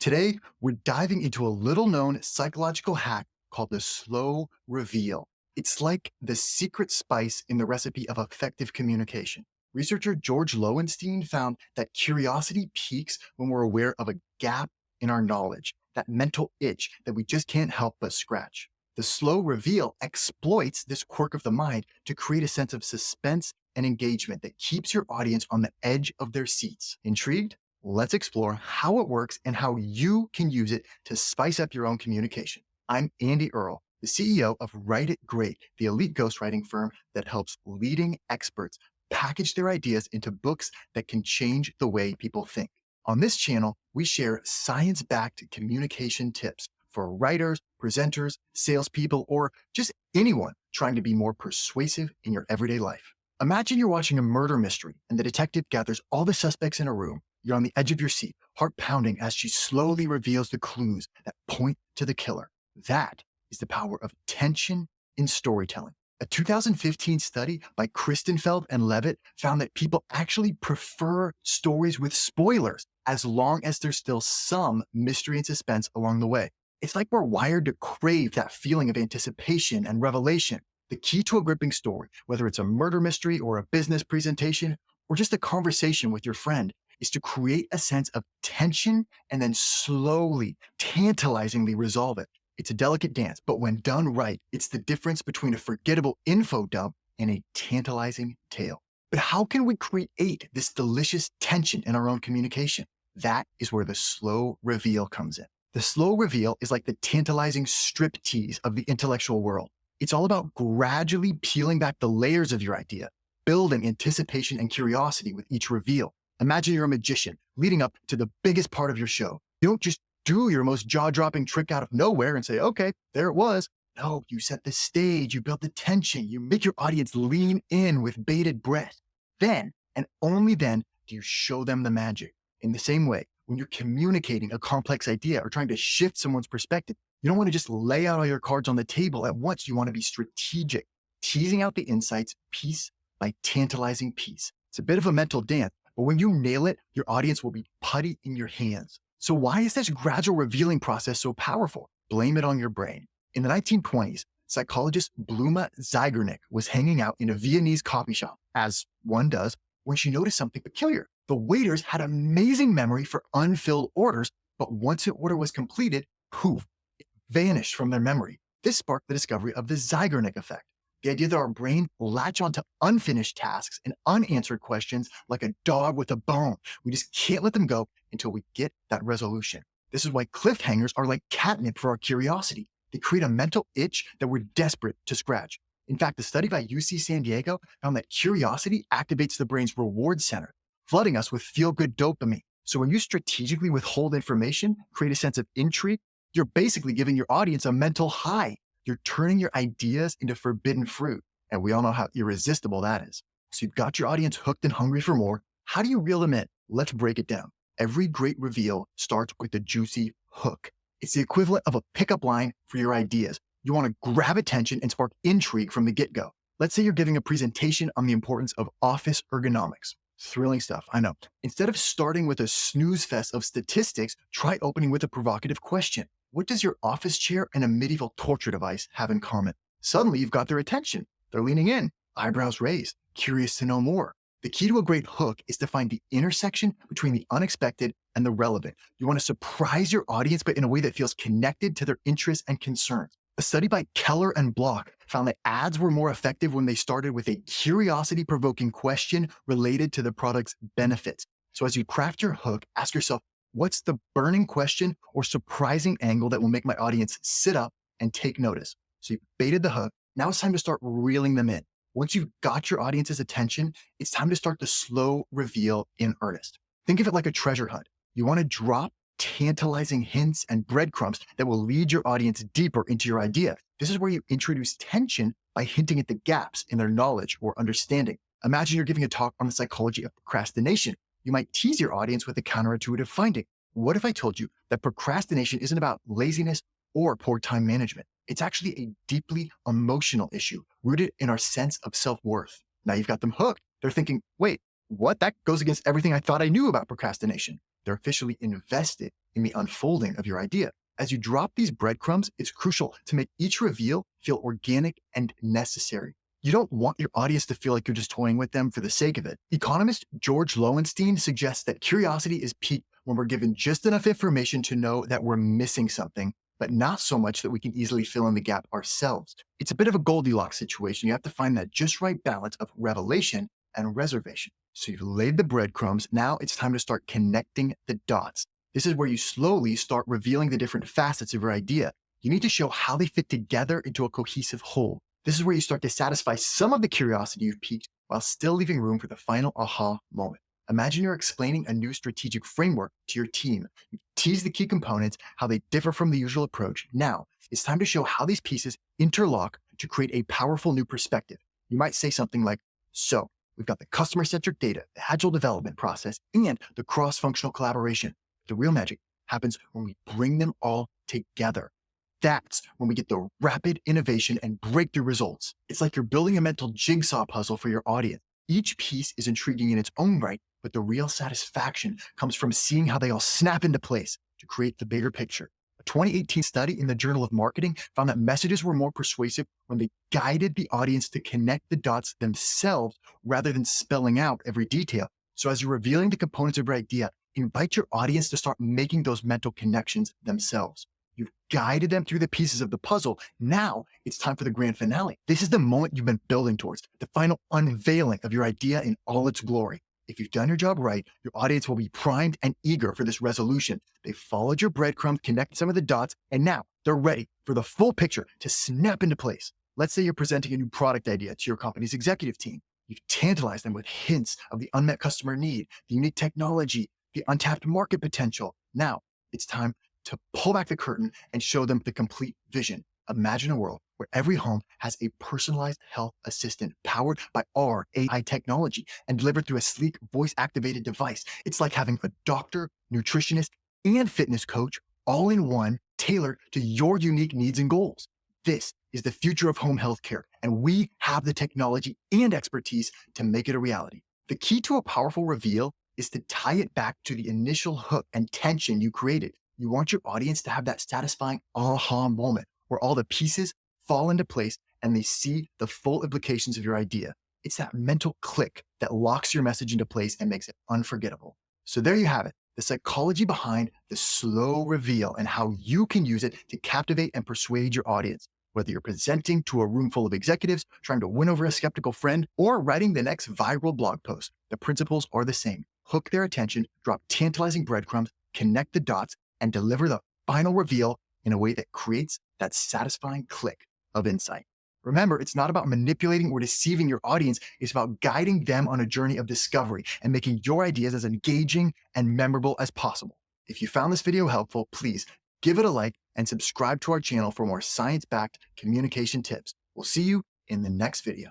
Today, we're diving into a little known psychological hack called the slow reveal. It's like the secret spice in the recipe of effective communication. Researcher George Loewenstein found that curiosity peaks when we're aware of a gap in our knowledge, that mental itch that we just can't help but scratch. The slow reveal exploits this quirk of the mind to create a sense of suspense and engagement that keeps your audience on the edge of their seats. Intrigued? Let's explore how it works and how you can use it to spice up your own communication. I'm Andy Earl, the CEO of Write It Great, the elite ghostwriting firm that helps leading experts package their ideas into books that can change the way people think. On this channel, we share science-backed communication tips for writers, presenters, salespeople, or just anyone trying to be more persuasive in your everyday life. Imagine you're watching a murder mystery and the detective gathers all the suspects in a room. You're on the edge of your seat, heart pounding as she slowly reveals the clues that point to the killer. That is the power of tension in storytelling. A 2015 study by Kristenfeld and Levitt found that people actually prefer stories with spoilers as long as there's still some mystery and suspense along the way. It's like we're wired to crave that feeling of anticipation and revelation. The key to a gripping story, whether it's a murder mystery or a business presentation or just a conversation with your friend, is to create a sense of tension and then slowly, tantalizingly resolve it. It's a delicate dance, but when done right, it's the difference between a forgettable info dump and a tantalizing tale. But how can we create this delicious tension in our own communication? That is where the slow reveal comes in. The slow reveal is like the tantalizing striptease of the intellectual world. It's all about gradually peeling back the layers of your idea, building anticipation and curiosity with each reveal. Imagine you're a magician leading up to the biggest part of your show. You don't just do your most jaw-dropping trick out of nowhere and say, okay, there it was. No, you set the stage, you build the tension, you make your audience lean in with bated breath. Then, and only then, do you show them the magic. In the same way, when you're communicating a complex idea or trying to shift someone's perspective, you don't want to just lay out all your cards on the table at once. You want to be strategic, teasing out the insights piece by tantalizing piece. It's a bit of a mental dance, but when you nail it, your audience will be putty in your hands. So why is this gradual revealing process so powerful? Blame it on your brain. In the 1920s, psychologist Bluma Zeigarnik was hanging out in a Viennese coffee shop, as one does, when she noticed something peculiar. The waiters had amazing memory for unfilled orders, but once an order was completed, poof, it vanished from their memory. This sparked the discovery of the Zeigarnik Effect. The idea that our brain latch onto unfinished tasks and unanswered questions like a dog with a bone. We just can't let them go until we get that resolution. This is why cliffhangers are like catnip for our curiosity. They create a mental itch that we're desperate to scratch. In fact, a study by UC San Diego found that curiosity activates the brain's reward center, flooding us with feel-good dopamine. So when you strategically withhold information, create a sense of intrigue, you're basically giving your audience a mental high. You're turning your ideas into forbidden fruit. And we all know how irresistible that is. So you've got your audience hooked and hungry for more. How do you reel them in? Let's break it down. Every great reveal starts with a juicy hook. It's the equivalent of a pickup line for your ideas. You want to grab attention and spark intrigue from the get-go. Let's say you're giving a presentation on the importance of office ergonomics. Thrilling stuff, I know. Instead of starting with a snooze fest of statistics, try opening with a provocative question. What does your office chair and a medieval torture device have in common? Suddenly, you've got their attention. They're leaning in, eyebrows raised, curious to know more. The key to a great hook is to find the intersection between the unexpected and the relevant. You want to surprise your audience, but in a way that feels connected to their interests and concerns. A study by Keller and Block found that ads were more effective when they started with a curiosity-provoking question related to the product's benefits. So as you craft your hook, ask yourself, what's the burning question or surprising angle that will make my audience sit up and take notice? So you've baited the hook. Now it's time to start reeling them in. Once you've got your audience's attention, it's time to start the slow reveal in earnest. Think of it like a treasure hunt. You want to drop tantalizing hints and breadcrumbs that will lead your audience deeper into your idea. This is where you introduce tension by hinting at the gaps in their knowledge or understanding. Imagine you're giving a talk on the psychology of procrastination. You might tease your audience with a counterintuitive finding. What if I told you that procrastination isn't about laziness or poor time management? It's actually a deeply emotional issue rooted in our sense of self-worth. Now you've got them hooked. They're thinking, wait, what? That goes against everything I thought I knew about procrastination. They're officially invested in the unfolding of your idea. As you drop these breadcrumbs, it's crucial to make each reveal feel organic and necessary. You don't want your audience to feel like you're just toying with them for the sake of it. Economist George Loewenstein suggests that curiosity is piqued when we're given just enough information to know that we're missing something, but not so much that we can easily fill in the gap ourselves. It's a bit of a Goldilocks situation. You have to find that just right balance of revelation and reservation. So you've laid the breadcrumbs. Now it's time to start connecting the dots. This is where you slowly start revealing the different facets of your idea. You need to show how they fit together into a cohesive whole. This is where you start to satisfy some of the curiosity you've piqued while still leaving room for the final aha moment. Imagine you're explaining a new strategic framework to your team. You tease the key components, how they differ from the usual approach. Now, it's time to show how these pieces interlock to create a powerful new perspective. You might say something like, so, we've got the customer-centric data, the agile development process, and the cross-functional collaboration. The real magic happens when we bring them all together. That's when we get the rapid innovation and breakthrough results. It's like you're building a mental jigsaw puzzle for your audience. Each piece is intriguing in its own right, but the real satisfaction comes from seeing how they all snap into place to create the bigger picture. A 2018 study in the Journal of Marketing found that messages were more persuasive when they guided the audience to connect the dots themselves rather than spelling out every detail. So as you're revealing the components of your idea, invite your audience to start making those mental connections themselves. You've guided them through the pieces of the puzzle. Now it's time for the grand finale. This is the moment you've been building towards, the final unveiling of your idea in all its glory. If you've done your job right, your audience will be primed and eager for this resolution. They've followed your breadcrumbs, connected some of the dots, and now they're ready for the full picture to snap into place. Let's say you're presenting a new product idea to your company's executive team. You've tantalized them with hints of the unmet customer need, the unique technology, the untapped market potential. Now it's time to pull back the curtain and show them the complete vision. Imagine a world where every home has a personalized health assistant powered by our AI technology and delivered through a sleek voice-activated device. It's like having a doctor, nutritionist, and fitness coach all in one, tailored to your unique needs and goals. This is the future of home healthcare, and we have the technology and expertise to make it a reality. The key to a powerful reveal is to tie it back to the initial hook and tension you created. You want your audience to have that satisfying aha moment where all the pieces fall into place and they see the full implications of your idea. It's that mental click that locks your message into place and makes it unforgettable. So there you have it, the psychology behind the slow reveal and how you can use it to captivate and persuade your audience. Whether you're presenting to a room full of executives, trying to win over a skeptical friend, or writing the next viral blog post, the principles are the same. Hook their attention, drop tantalizing breadcrumbs, connect the dots, and deliver the final reveal in a way that creates that satisfying click of insight. Remember, it's not about manipulating or deceiving your audience. It's about guiding them on a journey of discovery and making your ideas as engaging and memorable as possible. If you found this video helpful, please give it a like and subscribe to our channel for more science-backed communication tips. We'll see you in the next video.